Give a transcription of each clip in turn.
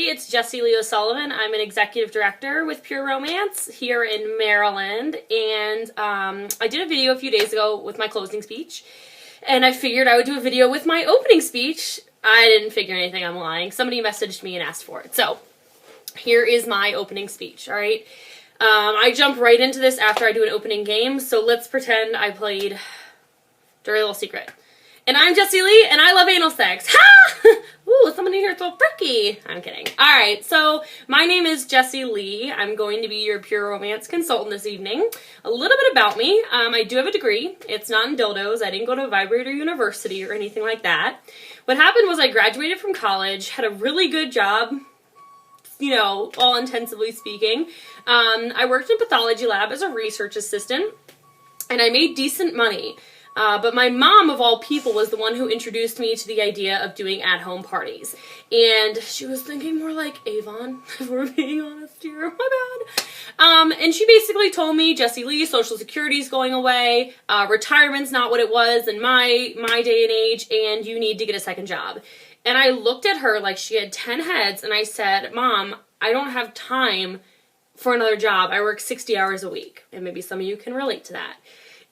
everybody. It's Jessie Lee O'Sullivan. I'm an executive director with Pure Romance here in Maryland, and I did a video a few days ago with my closing speech, and I figured I would do a video with my opening speech. I didn't figure anything, I'm lying. Somebody messaged me and asked for it. So, here is my opening speech, alright? I jump right into this after I do an opening game, so let's pretend I played Dirty Little Secret. And I'm Jessie Lee, and I love anal sex. Ha! Ooh, someone in here is so freaky. I'm kidding. Alright, so my name is Jessie Lee. I'm going to be your Pure Romance consultant this evening. A little bit about me. I do have a degree. It's not in dildos. I didn't go to Vibrator University or anything like that. What happened was I graduated from college, had a really good job, you know, all intensively speaking. I worked in a pathology lab as a research assistant, and I made decent money. But my mom, of all people, was the one who introduced me to the idea of doing at-home parties. And she was thinking more like Avon, if we're being honest here. My bad. And she basically told me, Jessie Lee, Social Security's going away, retirement's not what it was in my day and age, and you need to get a second job. And I looked at her like she had 10 heads, and I said, Mom, I don't have time for another job. I work 60 hours a week. And maybe some of you can relate to that.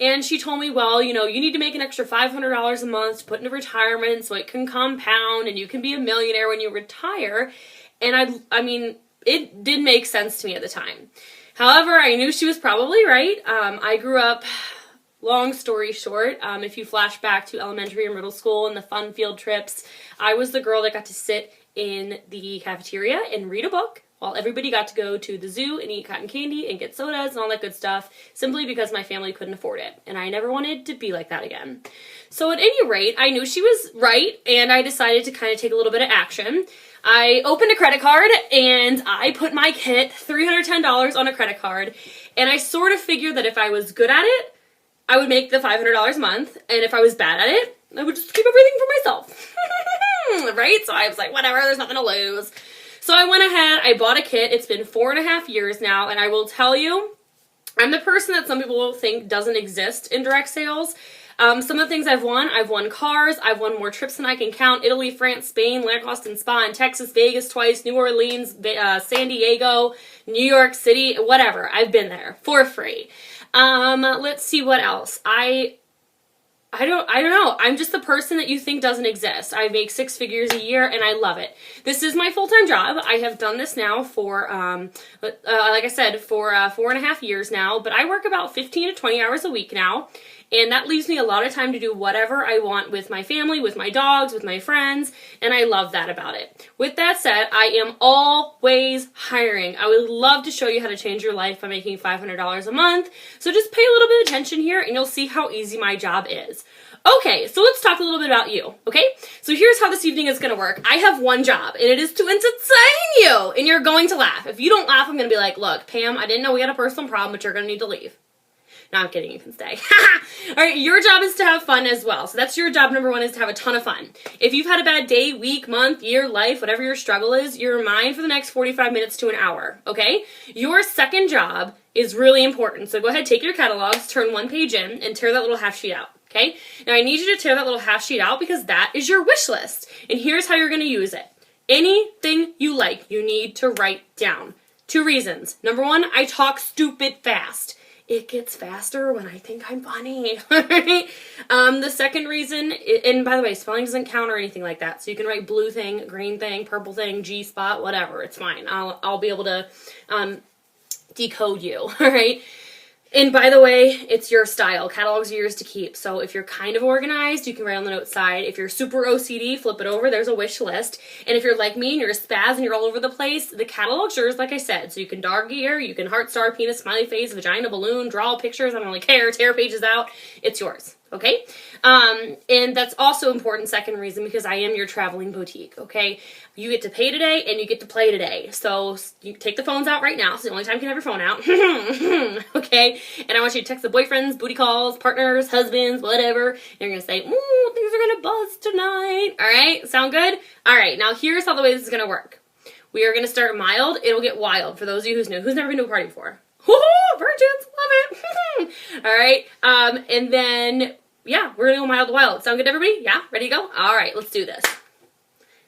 And she told me, well, you know, you need to make an extra $500 a month to put into retirement so it can compound and you can be a millionaire when you retire. And I mean, it did make sense to me at the time. However, I knew she was probably right. I grew up, long story short, if you flash back to elementary and middle school and the fun field trips, I was the girl that got to sit in the cafeteria and read a book, while everybody got to go to the zoo and eat cotton candy and get sodas and all that good stuff, simply because my family couldn't afford it. And I never wanted to be like that again. So at any rate, I knew she was right, and I decided to kind of take a little bit of action. I opened a credit card, and I put my kit, $310 on a credit card, and I sort of figured that if I was good at it, I would make the $500 a month, and if I was bad at it, I would just keep everything for myself. Right? So I was like, whatever, there's nothing to lose. So I went ahead, I bought a kit. It's been 4.5 years now, and I will tell you, I'm the person that some people think doesn't exist in direct sales. Some of the things I've won cars, I've won more trips than I can count: Italy, France, Spain, Lacoste and Spa in Texas, Vegas twice, New Orleans, San Diego, New York City, whatever. I've been there for free. Let's see what else. I don't know. I'm just the person that you think doesn't exist. I make 6 figures a year, and I love it. This is my full-time job. I have done this now for, like I said, for 4.5 years now, but I work about 15 to 20 hours a week now, and that leaves me a lot of time to do whatever I want with my family, with my dogs, with my friends, and I love that about it. With that said, I am always hiring. I would love to show you how to change your life by making $500 a month, so just pay a little bit of attention here, and you'll see how easy my job is. Okay, so let's talk a little bit about you, okay? So here's how this evening is going to work. I have one job, and it is to entertain you, and you're going to laugh. If you don't laugh, I'm going to be like, look, Pam, I didn't know we had a personal problem, but you're going to need to leave. No, I'm kidding, you can stay. Alright, your job is to have fun as well. So that's your job number 1, is to have a ton of fun. If you've had a bad day, week, month, year, life, whatever your struggle is, you're mine for the next 45 minutes to an hour, okay? Your second job is really important. So go ahead, take your catalogs, turn one page in, and tear that little half sheet out, okay? Now I need you to tear that little half sheet out because that is your wish list. And here's how you're going to use it. Anything you like, you need to write down. 2 reasons. Number 1, I talk stupid fast. It gets faster when I think I'm funny. The second reason, and by the way, spelling doesn't count or anything like that. So you can write blue thing, green thing, purple thing, G-spot, whatever. It's fine. I'll be able to decode you, all right? And by the way, it's your style. Catalogs are yours to keep. So if you're kind of organized, you can write on the note side. If you're super OCD, flip it over. There's a wish list. And if you're like me and you're a spaz and you're all over the place, the catalog's yours, like I said. So you can dog ear, you can heart, star, penis, smiley face, vagina, balloon, draw pictures. I don't really care. Tear pages out. It's yours. Okay? And that's also important, second reason, because I am your traveling boutique, okay? You get to pay today and you get to play today. So you take the phones out right now. It's the only time you can have your phone out. Okay? And I want you to text the boyfriends, booty calls, partners, husbands, whatever. And you're going to say, ooh, things are going to buzz tonight. All right? Sound good? All right. Now here's how the way this is going to work. We are going to start mild. It'll get wild for those of you who's new. Who's never been to a party before? Woohoo! Virgins! Love it! All right. And then, yeah, we're going to go mild to wild. Sound good to everybody? Yeah? Ready to go? All right. Let's do this.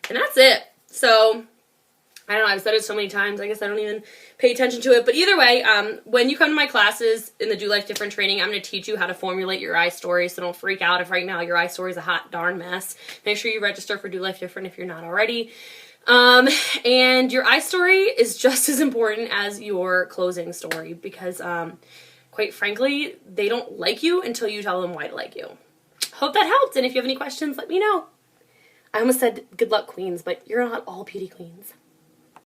And that's it. So I don't know, I've said it so many times, I guess I don't even pay attention to it. But either way, when you come to my classes in the Do Life Different training, I'm going to teach you how to formulate your I story, so don't freak out if right now your I story is a hot darn mess. Make sure you register for Do Life Different if you're not already. And your I story is just as important as your closing story because, quite frankly, they don't like you until you tell them why to like you. Hope that helped, and if you have any questions, let me know. I almost said good luck, queens, but you're not all beauty queens.